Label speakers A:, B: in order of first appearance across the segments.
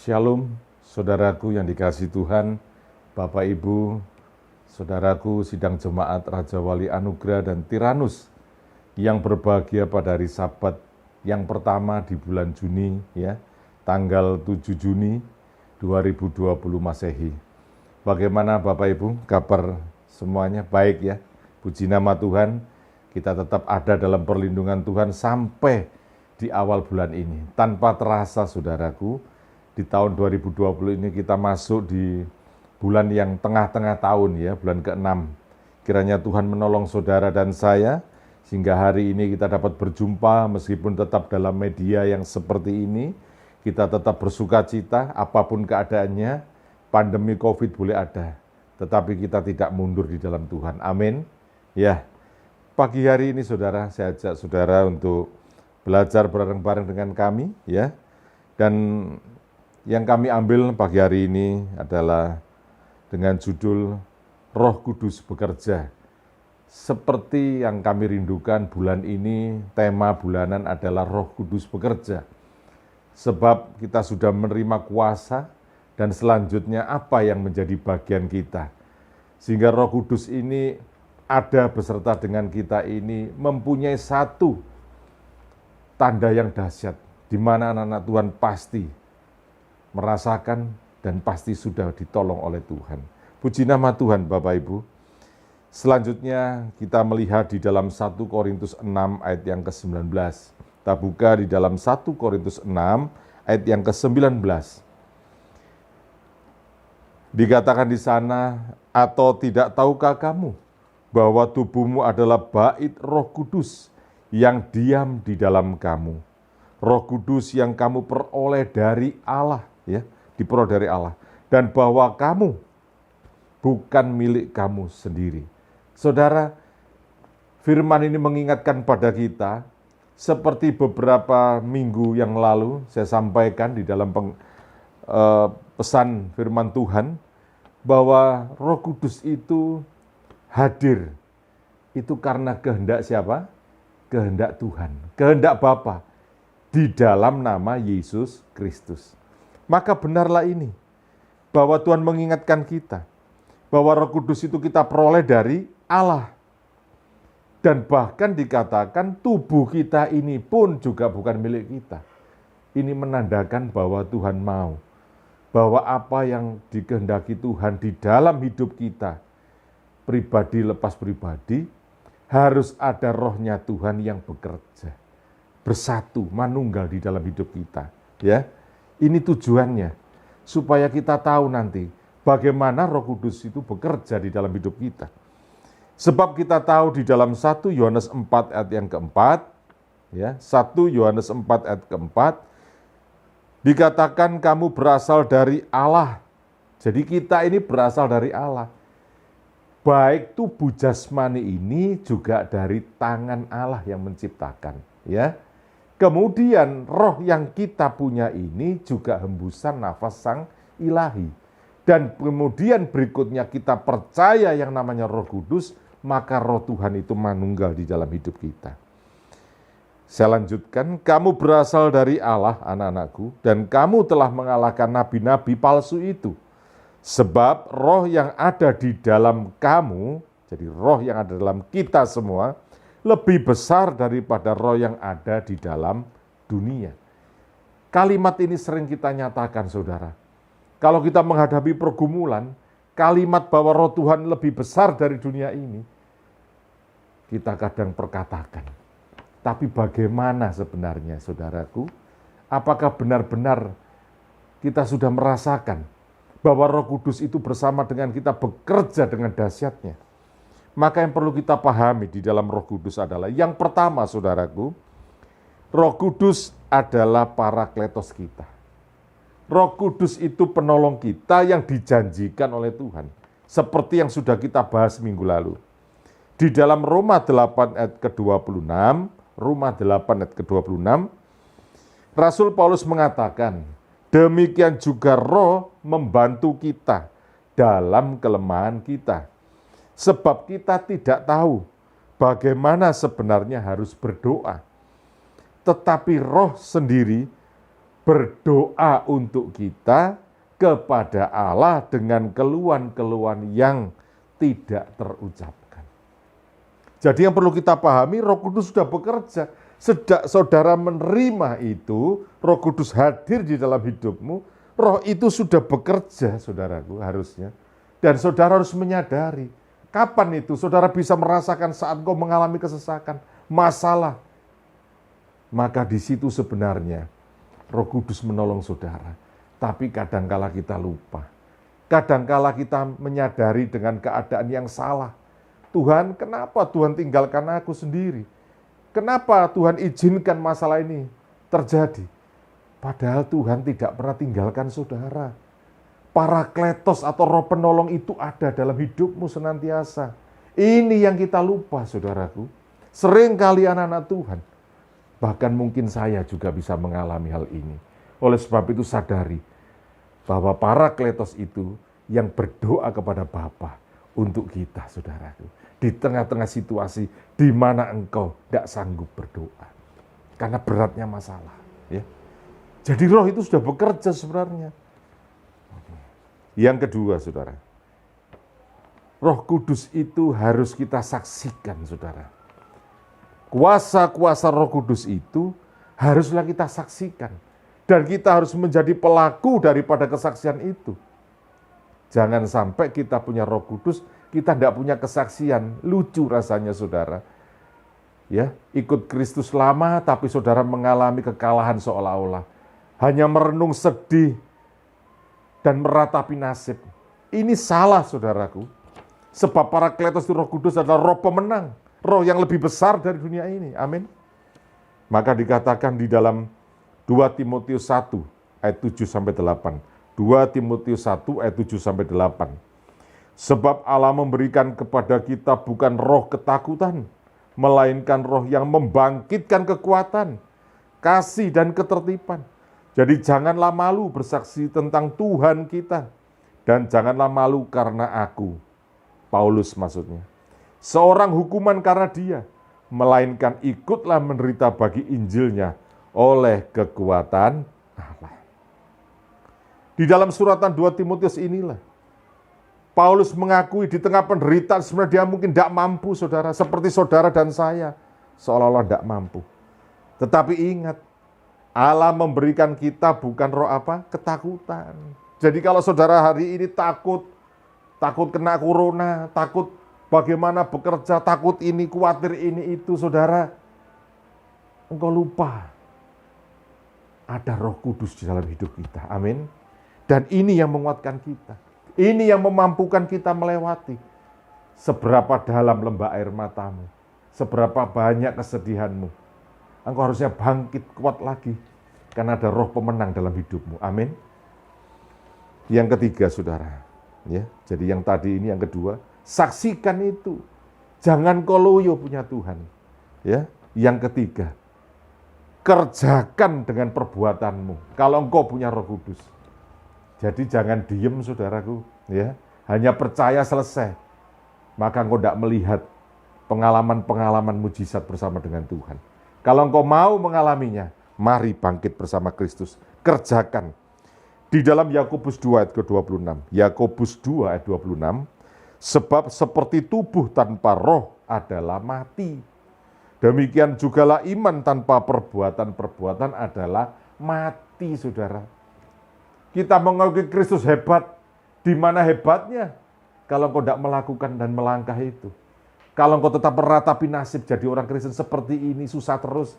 A: Shalom, saudaraku yang dikasihi Tuhan, Bapak Ibu, saudaraku sidang jemaat Raja Wali Anugerah dan Tiranus yang berbahagia pada hari Sabat yang pertama di bulan Juni, ya, tanggal 7 Juni 2020 Masehi. Bagaimana Bapak Ibu, kabar semuanya baik ya? Puji nama Tuhan, kita tetap ada dalam perlindungan Tuhan sampai di awal bulan ini. Tanpa terasa saudaraku, di tahun 2020 ini kita masuk di bulan yang tengah-tengah tahun ya, bulan ke-6. Kiranya Tuhan menolong saudara dan saya, sehingga hari ini kita dapat berjumpa meskipun tetap dalam media yang seperti ini. Kita tetap bersuka cita, apapun keadaannya, pandemi COVID boleh ada, tetapi kita tidak mundur di dalam Tuhan. Amin. Ya, pagi hari ini saudara, saya ajak saudara untuk belajar bareng-bareng dengan kami, ya. Dan yang kami ambil pagi hari ini adalah dengan judul Roh Kudus Bekerja. Seperti yang kami rindukan bulan ini, tema bulanan adalah Roh Kudus Bekerja. Sebab kita sudah menerima kuasa dan selanjutnya apa yang menjadi bagian kita. Sehingga Roh Kudus ini ada beserta dengan kita ini mempunyai satu tanda yang dahsyat, di mana anak-anak Tuhan pasti merasakan dan pasti sudah ditolong oleh Tuhan. Puji nama Tuhan Bapak Ibu. Selanjutnya kita melihat di dalam 1 Korintus 6 ayat yang ke-19. Kita buka di dalam 1 Korintus 6 ayat yang ke-19. Dikatakan di sana, atau tidak tahukah kamu bahwa tubuhmu adalah bait Roh Kudus yang diam di dalam kamu. Roh Kudus yang kamu peroleh dari Allah, ya, diperoleh dari Allah, dan bahwa kamu bukan milik kamu sendiri. Saudara, firman ini mengingatkan pada kita, seperti beberapa minggu yang lalu saya sampaikan di dalam pesan firman Tuhan, bahwa Roh Kudus itu hadir, itu karena kehendak siapa? Kehendak Tuhan, kehendak Bapa, di dalam nama Yesus Kristus. Maka benarlah ini, bahwa Tuhan mengingatkan kita, bahwa Roh Kudus itu kita peroleh dari Allah. Dan bahkan dikatakan tubuh kita ini pun juga bukan milik kita. Ini menandakan bahwa Tuhan mau, bahwa apa yang dikehendaki Tuhan di dalam hidup kita, pribadi lepas pribadi, harus ada rohnya Tuhan yang bekerja, bersatu, manunggal di dalam hidup kita. Ya, ini tujuannya, supaya kita tahu nanti bagaimana Roh Kudus itu bekerja di dalam hidup kita. Sebab kita tahu di dalam 1 Yohanes 4 ayat yang keempat, ya, 1 Yohanes 4 ayat keempat, dikatakan kamu berasal dari Allah. Jadi kita ini berasal dari Allah. Baik tubuh jasmani ini juga dari tangan Allah yang menciptakan, ya. Kemudian roh yang kita punya ini juga hembusan nafas Sang Ilahi. Dan kemudian berikutnya kita percaya yang namanya Roh Kudus, maka Roh Tuhan itu manunggal di dalam hidup kita. Saya lanjutkan, kamu berasal dari Allah, anak-anakku, dan kamu telah mengalahkan nabi-nabi palsu itu. Sebab roh yang ada di dalam kamu, jadi roh yang ada dalam kita semua, lebih besar daripada roh yang ada di dalam dunia. Kalimat ini sering kita nyatakan, saudara. Kalau kita menghadapi pergumulan, kalimat bahwa roh Tuhan lebih besar dari dunia ini, kita kadang perkatakan. Tapi bagaimana sebenarnya, saudaraku? Apakah benar-benar kita sudah merasakan bahwa Roh Kudus itu bersama dengan kita bekerja dengan dahsyatnya? Maka yang perlu kita pahami di dalam Roh Kudus adalah, yang pertama saudaraku, Roh Kudus adalah parakletos kita. Roh Kudus itu penolong kita yang dijanjikan oleh Tuhan. Seperti yang sudah kita bahas minggu lalu. Di dalam Roma 8 ayat ke-26, Roma 8 ayat ke-26, Rasul Paulus mengatakan, demikian juga Roh membantu kita dalam kelemahan kita. Sebab kita tidak tahu bagaimana sebenarnya harus berdoa. Tetapi Roh sendiri berdoa untuk kita kepada Allah dengan keluhan-keluhan yang tidak terucapkan. Jadi yang perlu kita pahami, Roh Kudus sudah bekerja. Sejak saudara menerima itu, Roh Kudus hadir di dalam hidupmu, Roh itu sudah bekerja, saudaraku, harusnya. Dan saudara harus menyadari, kapan itu saudara bisa merasakan saat kau mengalami kesesakan, masalah. Maka di situ sebenarnya Roh Kudus menolong saudara. Tapi kadangkala kita lupa. Kadangkala kita menyadari dengan keadaan yang salah. Tuhan, kenapa Tuhan tinggalkan aku sendiri? Kenapa Tuhan izinkan masalah ini terjadi? Padahal Tuhan tidak pernah tinggalkan saudara. Parakletos atau roh penolong itu ada dalam hidupmu senantiasa. Ini yang kita lupa, saudaraku. Sering kali anak-anak Tuhan, bahkan mungkin saya juga bisa mengalami hal ini. Oleh sebab itu sadari bahwa Parakletos itu yang berdoa kepada Bapa untuk kita, saudaraku. Di tengah-tengah situasi di mana engkau tidak sanggup berdoa. Karena beratnya masalah. Ya. Jadi roh itu sudah bekerja sebenarnya. Yang kedua, saudara. Roh Kudus itu harus kita saksikan, saudara. Kuasa-kuasa Roh Kudus itu haruslah kita saksikan. Dan kita harus menjadi pelaku daripada kesaksian itu. Jangan sampai kita punya Roh Kudus, kita tidak punya kesaksian. Lucu rasanya, saudara. Ya, ikut Kristus lama, tapi saudara mengalami kekalahan seolah-olah. Hanya merenung sedih dan meratapi nasib. Ini salah, saudaraku. Sebab Parakletos itu Roh Kudus adalah roh pemenang. Roh yang lebih besar dari dunia ini. Amin. Maka dikatakan di dalam 2 Timotius 1 ayat 7-8. 2 Timotius 1 ayat 7-8. Sebab Allah memberikan kepada kita bukan roh ketakutan, melainkan roh yang membangkitkan kekuatan, kasih dan ketertiban. Jadi janganlah malu bersaksi tentang Tuhan kita. Dan janganlah malu karena aku, Paulus maksudnya, seorang hukuman karena dia, melainkan ikutlah menderita bagi Injilnya oleh kekuatan Allah. Di dalam suratan 2 Timotius inilah, Paulus mengakui di tengah penderitaan sebenarnya dia mungkin tidak mampu, saudara. Seperti saudara dan saya, seolah-olah tidak mampu. Tetapi ingat, Allah memberikan kita bukan roh apa? Ketakutan. Jadi kalau saudara hari ini takut kena corona, takut bagaimana bekerja, takut ini, khawatir ini, itu, saudara, engkau lupa ada Roh Kudus di dalam hidup kita. Amin. Dan ini yang menguatkan kita. Ini yang memampukan kita melewati. Seberapa dalam lembah air matamu, seberapa banyak kesedihanmu, engkau harusnya bangkit kuat lagi. Karena ada roh pemenang dalam hidupmu. Amin. Yang ketiga, saudara. Ya, jadi yang tadi ini yang kedua. Saksikan itu. Jangan koloyo punya Tuhan. Ya. Yang ketiga. Kerjakan dengan perbuatanmu. Kalau engkau punya Roh Kudus. Jadi jangan diem, saudaraku. Ya. Hanya percaya selesai. Maka engkau tidak melihat pengalaman-pengalaman mujizat bersama dengan Tuhan. Kalau engkau mau mengalaminya, mari bangkit bersama Kristus. Kerjakan. Di dalam Yakobus 2 ayat ke-26. Yakobus 2 ayat 26. Sebab seperti tubuh tanpa roh adalah mati. Demikian jugalah iman tanpa perbuatan-perbuatan adalah mati, saudara. Kita mengakui Kristus hebat. Di mana hebatnya? Kalau engkau tidak melakukan dan melangkah itu. Kalau engkau tetap meratapi nasib jadi orang Kristen seperti ini, susah terus.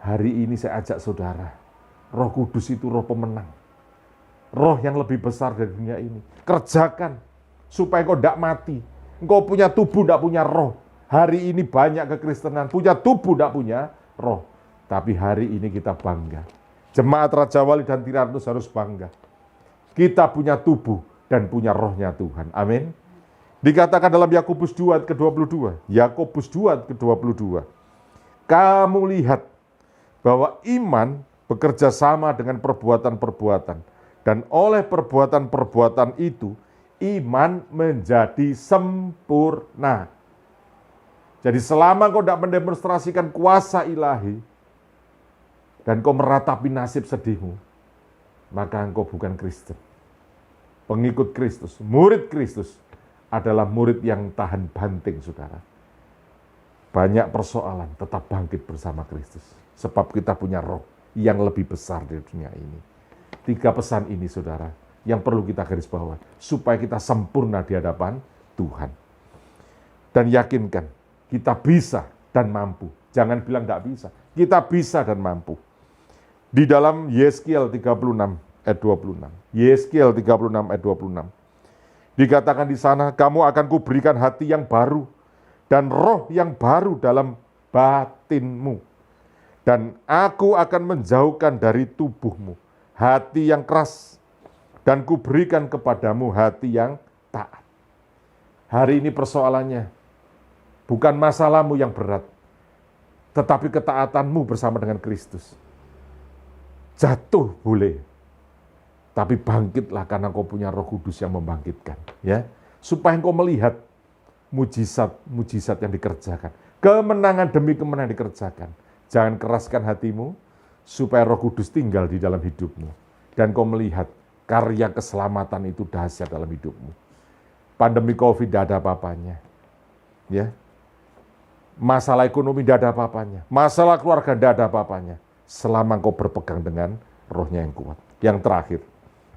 A: Hari ini saya ajak saudara, Roh Kudus itu roh pemenang. Roh yang lebih besar dari dunia ini. Kerjakan supaya engkau tidak mati. Engkau punya tubuh, tidak punya roh. Hari ini banyak kekristenan, punya tubuh, tidak punya roh. Tapi hari ini kita bangga. Jemaat Raja Wali dan Tiratus harus bangga. Kita punya tubuh dan punya rohnya Tuhan. Amin. Dikatakan dalam Yakobus 2 ayat ke-22. Yakobus 2 ayat ke-22. Kamu lihat bahwa iman bekerja sama dengan perbuatan-perbuatan. Dan oleh perbuatan-perbuatan itu, iman menjadi sempurna. Jadi selama kau tidak mendemonstrasikan kuasa ilahi, dan kau meratapi nasib sedihmu, maka engkau bukan Kristen. Pengikut Kristus, murid Kristus adalah murid yang tahan banting, saudara. Banyak persoalan, tetap bangkit bersama Kristus. Sebab kita punya roh yang lebih besar di dunia ini. 3 pesan ini, saudara, yang perlu kita garis bawahi, supaya kita sempurna di hadapan Tuhan. Dan yakinkan, kita bisa dan mampu. Jangan bilang nggak bisa. Kita bisa dan mampu. Di dalam Yeskiel 36 ayat 26. Yeskiel 36 ayat 26. Dikatakan di sana, kamu akan kuberikan hati yang baru dan roh yang baru dalam batinmu. Dan aku akan menjauhkan dari tubuhmu hati yang keras dan kuberikan kepadamu hati yang taat. Hari ini persoalannya bukan masalahmu yang berat, tetapi ketaatanmu bersama dengan Kristus. Jatuh boleh, tapi bangkitlah karena kau punya Roh Kudus yang membangkitkan, ya. Supaya kau melihat mujizat-mujizat yang dikerjakan, kemenangan demi kemenangan dikerjakan. Jangan keraskan hatimu supaya Roh Kudus tinggal di dalam hidupmu dan kau melihat karya keselamatan itu dahsyat dalam hidupmu. Pandemi Covid tidak ada apa-apanya, ya. Masalah ekonomi tidak ada apa-apanya, masalah keluarga tidak ada apa-apanya, selama engkau berpegang dengan rohnya yang kuat. Yang terakhir,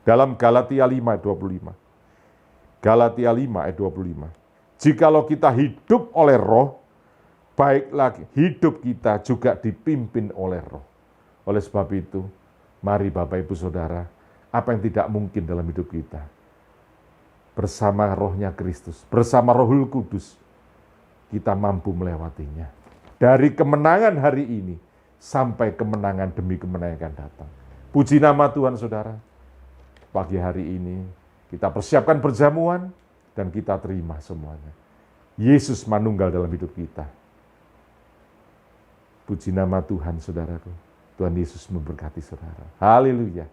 A: dalam Galatia 5 ayat 25. Galatia 5 ayat 25. Jikalau kita hidup oleh roh, baiklah hidup kita juga dipimpin oleh roh. Oleh sebab itu, mari Bapak Ibu Saudara, apa yang tidak mungkin dalam hidup kita, bersama rohnya Kristus, bersama Rohul Kudus, kita mampu melewatinya. Dari kemenangan hari ini, sampai kemenangan demi kemenangan yang akan datang. Puji nama Tuhan, saudara. Pagi hari ini, kita persiapkan perjamuan, dan kita terima semuanya. Yesus manunggal dalam hidup kita. Puji nama Tuhan, saudaraku. Tuhan Yesus memberkati saudara. Haleluya.